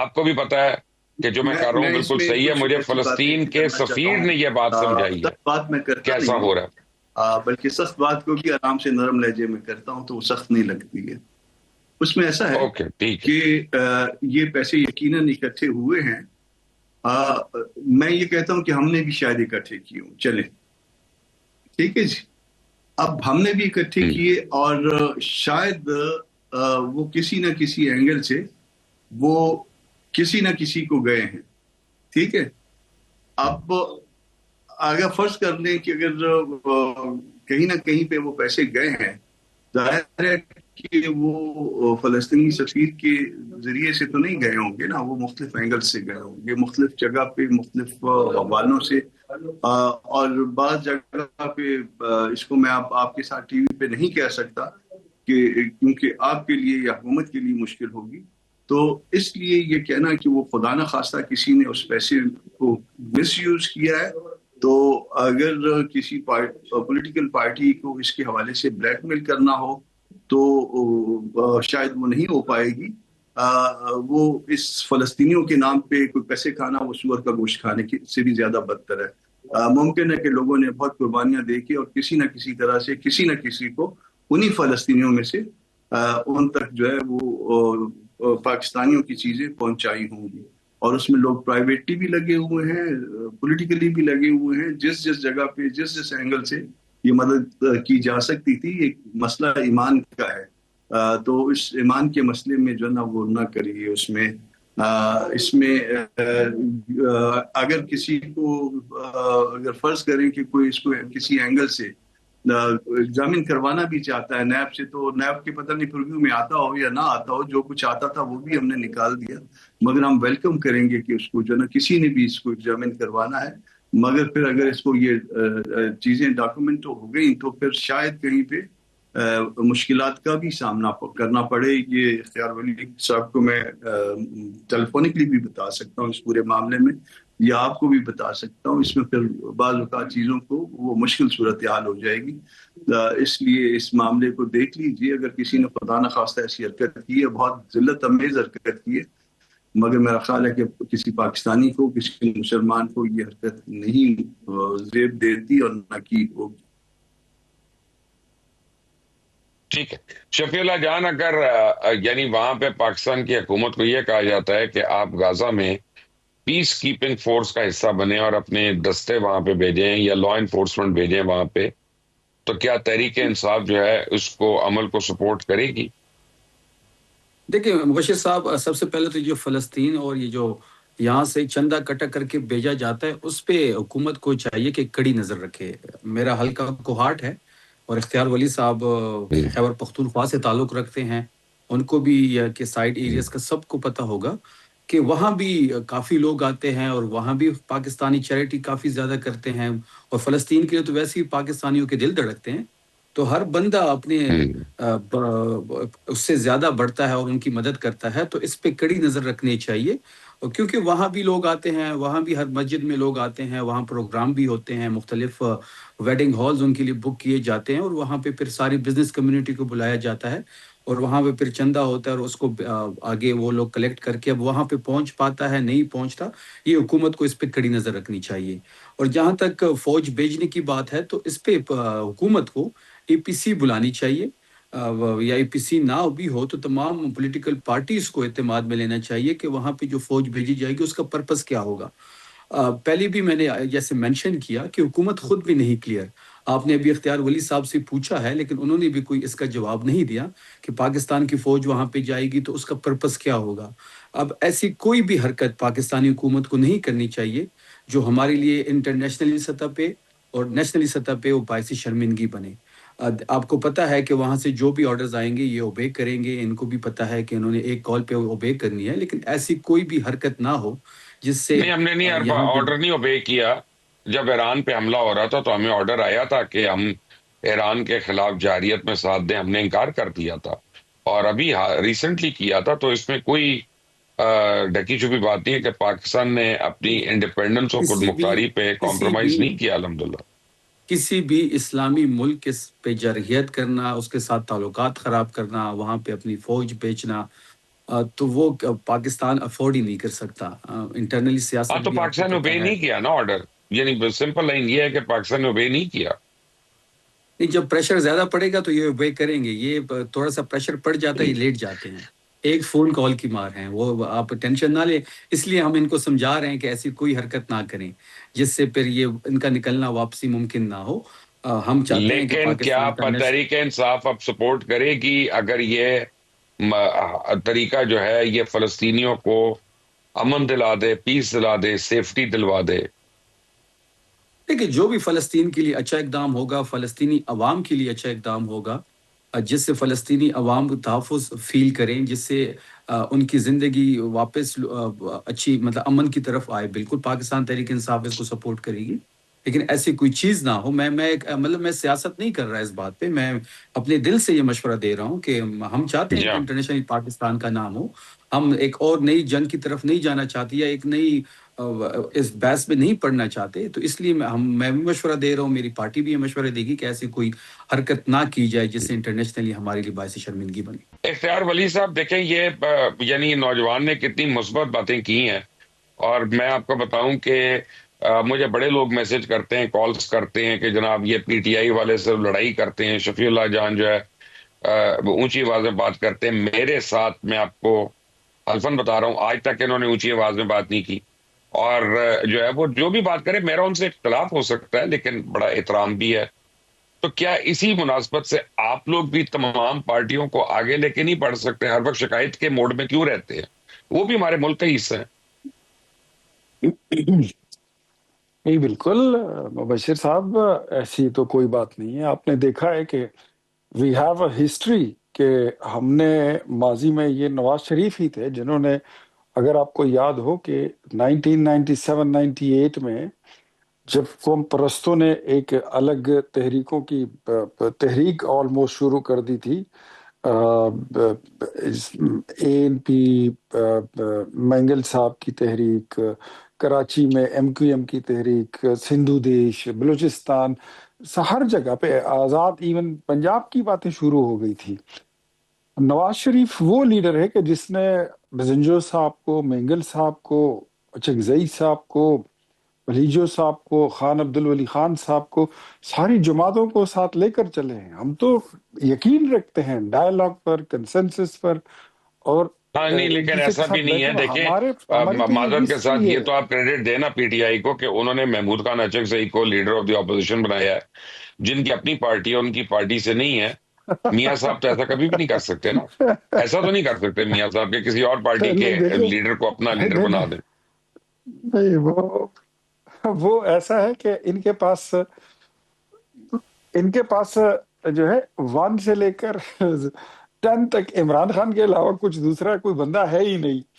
آپ کو بھی پتا ہے کہ جو میں کر رہا ہوں میں اس بالکل میں صحیح ہے. کچھ مجھے ایسی باتیں فلسطین کے کرنا چاہتا سفیر ہوں. نے یہ بات سمجھائی ہے سخت بات میں کرتا کیسا نہیں ہو ہوں، رہا ہے. بلکہ سخت بات کو بھی آرام سے نرم لہجے میں کرتا ہوں تو وہ سخت نہیں لگتی ہے. اس میں ایسا ہے اوکے ٹھیک ہے. کہ یہ پیسے یقیناً اکٹھے ہوئے ہیں. میں یہ کہتا ہوں کہ ہم نے بھی شاید اکٹھے کیے ہوں. چلیں ٹھیک ہے جی. اب ہم نے بھی اکٹھے کیے اور شاید وہ کسی نہ کسی اینگل سے وہ کسی نہ کسی کو گئے ہیں. ٹھیک ہے. اب اگر فرض کر لیں کہ اگر کہیں نہ کہیں پہ وہ پیسے گئے ہیں، ظاہر ہے کہ وہ فلسطینی سفیر کے ذریعے سے تو نہیں گئے ہوں گے نا، وہ مختلف اینگل سے گئے ہوں گے، مختلف جگہ پہ مختلف حوالوں سے. اور بعض جگہ پہ اس کو میں آپ کے ساتھ ٹی وی پہ نہیں کہہ سکتا کہ کیونکہ آپ کے لیے یا حکومت کے لیے مشکل ہوگی، تو اس لیے یہ کہنا کہ وہ خدا نہ خواستہ کسی نے اس پیسے کو مس یوز کیا ہے، تو اگر کسی پولیٹیکل پارٹی کو اس کے حوالے سے بلیک میل کرنا ہو تو شاید وہ نہیں ہو پائے گی. وہ اس فلسطینیوں کے نام پہ کوئی پیسے کھانا وہ سور کا گوشت کھانے سے بھی زیادہ بدتر ہے. ممکن ہے کہ لوگوں نے بہت قربانیاں دے کے اور کسی نہ کسی طرح سے کسی نہ کسی کو انہی فلسطینیوں میں سے ان تک جو ہے وہ پاکستانیوں کی چیزیں پہنچائی ہوں گی. اور اس میں لوگ پرائیویٹلی بھی لگے ہوئے ہیں، پولیٹیکلی بھی لگے ہوئے ہیں. جس جگہ پہ جس اینگل سے یہ مدد کی جا سکتی تھی. ایک مسئلہ ایمان کا ہے، تو اس ایمان کے مسئلے میں جو ہے نا وہ نہ کریے. اس میں اگر کسی کو اگر فرض کریں کہ کوئی اس کو کسی اینگل سے ایگزامن کروانا بھی چاہتا ہے نیب سے، تو نیب کے پتہ نہیں پرویو میں آتا ہو یا نہ آتا ہو، جو کچھ آتا تھا وہ بھی ہم نے نکال دیا. مگر ہم ویلکم کریں گے کہ اس کو جو ہے نا کسی نے بھی اس کو ایگزامن کروانا ہے. مگر پھر اگر اس کو یہ چیزیں ڈاکومنٹ ہو گئی تو پھر شاید کہیں پہ مشکلات کا بھی سامنا کرنا پڑے. یہ اختیار ولی صاحب کو میں ٹیلیفونکلی بھی بتا سکتا ہوں اس پورے معاملے میں، یا آپ کو بھی بتا سکتا ہوں. اس میں پھر بعض اوقات چیزوں کو وہ مشکل صورتحال ہو جائے گی. اس لیے اس معاملے کو دیکھ لیجئے. اگر کسی نے خدا نہ خواستہ ایسی حرکت کی ہے، بہت ذلت امیز حرکت کی ہے، مگر میرا خیال ہے کہ کسی پاکستانی کو کسی مسلمان کو یہ حرکت نہیں زیب دیتی اور نہ کی ہوگی. ٹھیک ہے شفیع اللہ جان، اگر یعنی وہاں پہ پاکستان کی حکومت کو یہ کہا جاتا ہے کہ آپ غزہ میں پیس کیپنگ فورس کا حصہ بنیں اور اپنے دستے وہاں پہ بھیجیں یا لا انفورسمنٹ بھیجیں وہاں پہ، تو کیا تحریک انصاف جو ہے اس کو عمل کو سپورٹ کرے گی؟ دیکھیں مبشر صاحب، سب سے پہلے تو جو فلسطین اور یہ جو یہاں سے چندہ کٹا کر کے بھیجا جاتا ہے اس پہ حکومت کو چاہیے کہ کڑی نظر رکھے. میرا حلقہ کوہاٹ ہے اور اختیار ولی صاحب خیبر پختونخوا سے تعلق رکھتے ہیں. ان کو بھی کہ سائڈ ایریاز کا سب کو پتہ ہوگا کہ وہاں بھی کافی لوگ آتے ہیں اور وہاں بھی پاکستانی چیریٹی کافی زیادہ کرتے ہیں. اور فلسطین کے لیے تو ویسے ہی پاکستانیوں کے دل دھڑکتے ہیں. تو ہر بندہ اپنے اس سے زیادہ بڑھتا ہے اور ان کی مدد کرتا ہے، تو اس پہ کڑی نظر رکھنی چاہیے. کیونکہ وہاں بھی لوگ آتے ہیں، وہاں بھی ہر مسجد میں لوگ آتے ہیں، وہاں پروگرام بھی ہوتے ہیں، مختلف ویڈنگ ہالز ان کے لیے بک کیے جاتے ہیں، اور وہاں پہ پھر ساری بزنس کمیونٹی کو بلایا جاتا ہے اور وہاں پہ پھر چندہ ہوتا ہے اور اس کو آگے وہ لوگ کلیکٹ کر کے اب وہاں پہ پہنچ پاتا ہے نہیں پہنچتا. یہ حکومت کو اس پہ کڑی نظر رکھنی چاہیے. اور جہاں تک فوج بھیجنے کی بات ہے تو اس پہ حکومت کو اے پی سی بلانی چاہیے، یا اے پی سی نہ بھی ہو تو تمام پولیٹیکل پارٹیز کو اعتماد میں لینا چاہیے کہ وہاں پہ جو فوج بھیجی جائے گی اس کا پرپس کیا ہوگا. پہلے بھی میں نے جیسے مینشن کیا کہ حکومت خود بھی نہیں کلیئر. آپ نے ابھی اختیار ولی صاحب سے پوچھا ہے لیکن انہوں نے بھی کوئی اس کا جواب نہیں دیا کہ پاکستان کی فوج وہاں پہ جائے گی تو اس کا پرپس کیا ہوگا. اب ایسی کوئی بھی حرکت پاکستانی حکومت کو نہیں کرنی چاہیے جو ہمارے لیے انٹرنیشنلی سطح پہ اور نیشنلی سطح پہ وہ باعث شرمندگی بنے. آپ کو پتہ ہے کہ وہاں سے جو بھی آرڈرز آئیں گے یہ اوبے کریں گے. ان کو بھی پتہ ہے کہ انہوں نے ایک کال پہ اوبے کرنی ہے، لیکن ایسی کوئی بھی حرکت نہ ہو جس سے نہیں، ہم نے نہیں یہاں پہ آرڈر نہیں اوبے کیا. جب ایران پہ حملہ ہو رہا تھا تو ہمیں آرڈر آیا تھا کہ ہم ایران کے خلاف جارحیت میں ساتھ دیں. ہم نے انکار کر دیا تھا اور ابھی ریسنٹلی کیا تھا. تو اس میں کوئی ڈھکی چھپی بات نہیں ہے کہ پاکستان نے اپنی انڈیپینڈنس اور خود مختاری پہ کمپرومائز نہیں کیا. الحمدللہ کسی بھی اسلامی ملک پہ جرحیت کرنا، اس کے ساتھ تعلقات خراب کرنا، وہاں پہ اپنی فوج بیچنا، تو وہ پاکستان افورڈ ہی نہیں کر سکتا. انٹرنلی ہاں سیاست تو بھی آپ کو پاکستان نے پتہ اوبے ہے. نہیں کیا نا آرڈر، یعنی سمپل لائن یہ ہے کہ پاکستان نے اوبے نہیں کیا. نہیں، جب پریشر زیادہ پڑے گا تو یہ اوبے کریں گے. یہ تھوڑا سا پریشر پڑ جاتا ہے، یہ لیٹ جاتے ہیں. ایک فون کال کی مار ہیں وہ، آپ ٹینشن نہ لیں. اس لیے ہم ان کو سمجھا رہے ہیں کہ ایسی کوئی حرکت نہ کریں جس سے پھر یہ ان کا نکلنا واپسی ممکن نہ ہو. ہم چاہتے ہیں کہ لیکن کیا پاکستان کا تحریک انصاف اب سپورٹ کرے گی اگر یہ طریقہ جو ہے یہ فلسطینیوں کو امن دلا دے، پیس دلا دے، سیفٹی دلوا دے؟ دیکھیے، جو بھی فلسطین کے لیے اچھا اقدام ہوگا، فلسطینی عوام کے لیے اچھا اقدام ہوگا، جس سے فلسطینی عوام تحفظ فیل کریں، جس سے ان کی زندگی واپس اچھی مطلب امن کی طرف آئے، بالکل پاکستان تحریک انصاف اس کو سپورٹ کرے گی. لیکن ایسی کوئی چیز نہ ہو. مطلب میں سیاست نہیں کر رہا اس بات پہ. میں اپنے دل سے یہ مشورہ دے رہا ہوں کہ ہم چاہتے ہیں جی کہ ہاں. انٹرنیشنل پاکستان کا نام ہو. ہم ایک اور نئی جنگ کی طرف نہیں جانا چاہتے، یا ایک نئی اس بحث میں نہیں پڑھنا چاہتے. تو اس لیے میں بھی مشورہ دے رہا ہوں، میری پارٹی بھی یہ مشورہ دے گی کہ ایسی کوئی حرکت نہ کی جائے جس سے انٹرنیشنلی ہمارے لیے باعث شرمندگی بنے. اختیار ولی صاحب دیکھیں، یہ یعنی نوجوان نے کتنی مثبت باتیں کی ہیں، اور میں آپ کو بتاؤں کہ مجھے بڑے لوگ میسج کرتے ہیں، کالز کرتے ہیں کہ جناب یہ پی ٹی آئی والے سے لڑائی کرتے ہیں. شفیع اللہ جان جو ہے وہ اونچی آواز میں بات کرتے ہیں. میرے ساتھ میں آپ کو حلفاً بتا رہا ہوں آج تک انہوں نے اونچی آواز میں بات نہیں کی. اور جو ہے وہ جو بھی بات کرے، میرا ان سے اختلاف ہو سکتا ہے لیکن بڑا احترام بھی ہے. تو کیا اسی مناسبت سے آپ لوگ بھی تمام پارٹیوں کو آگے لے کے نہیں بڑھ سکتے؟ ہر وقت شکایت کے موڈ میں کیوں رہتے ہیں؟ وہ بھی ہمارے ملک کا ہی حصہ ہے. نہیں بالکل مبشر صاحب، ایسی تو کوئی بات نہیں ہے. آپ نے دیکھا ہے کہ وی ہیو اے ہسٹری کہ ہم نے ماضی میں، یہ نواز شریف ہی تھے جنہوں نے، اگر آپ کو یاد ہو کہ 1997-98 میں جب قوم پرستوں نے ایک الگ تحریکوں کی تحریک آلموسٹ شروع کر دی تھی، اے این پی، مینگل صاحب کی تحریک، کراچی میں ایم کیو ایم کی تحریک، سندھو دیش، بلوچستان، ہر جگہ پہ آزاد، ایون پنجاب کی باتیں شروع ہو گئی تھی. نواز شریف وہ لیڈر ہے کہ جس نے بزنجو صاحب کو، مینگل صاحب کو، چکزئی صاحب کو، ولیجو صاحب کو، خان عبدالولی خان صاحب کو، ساری جماعتوں کو ساتھ لے کر چلے ہیں. ہم تو یقین رکھتے ہیں ڈائلاگ پر، کنسنسس پر، اور ہاں نہیں، ایک لیکن دوسرے کے ایسا بھی ساتھ نہیں ہے. بیٹھے. دیکھیں ہماری تو یہ معذرت کے ساتھ ہسٹری یہ ہے. تو آپ کریڈٹ دینا پی ٹی آئی کو کہ انہوں نے محمود خان اچکزئی کو لیڈر آف دی اپوزیشن بنایا ہے، جن کی اپنی پارٹی ہے، ان کی پارٹی سے نہیں ہے. میاں صاحب تو ایسا کبھی بھی نہیں کر سکتے نا. ایسا تو نہیں کر سکتے میاں صاحب کہ کسی اور پارٹی کے نہیں دیکھیں، لیڈر کو اپنا نہیں لیڈر نہیں بنا نہیں دیں. نہیں، وہ ایسا ہے کہ ان کے پاس جو ہے 1 سے لے کر 10 تک عمران خان کے علاوہ کچھ دوسرا کوئی بندہ ہے ہی نہیں.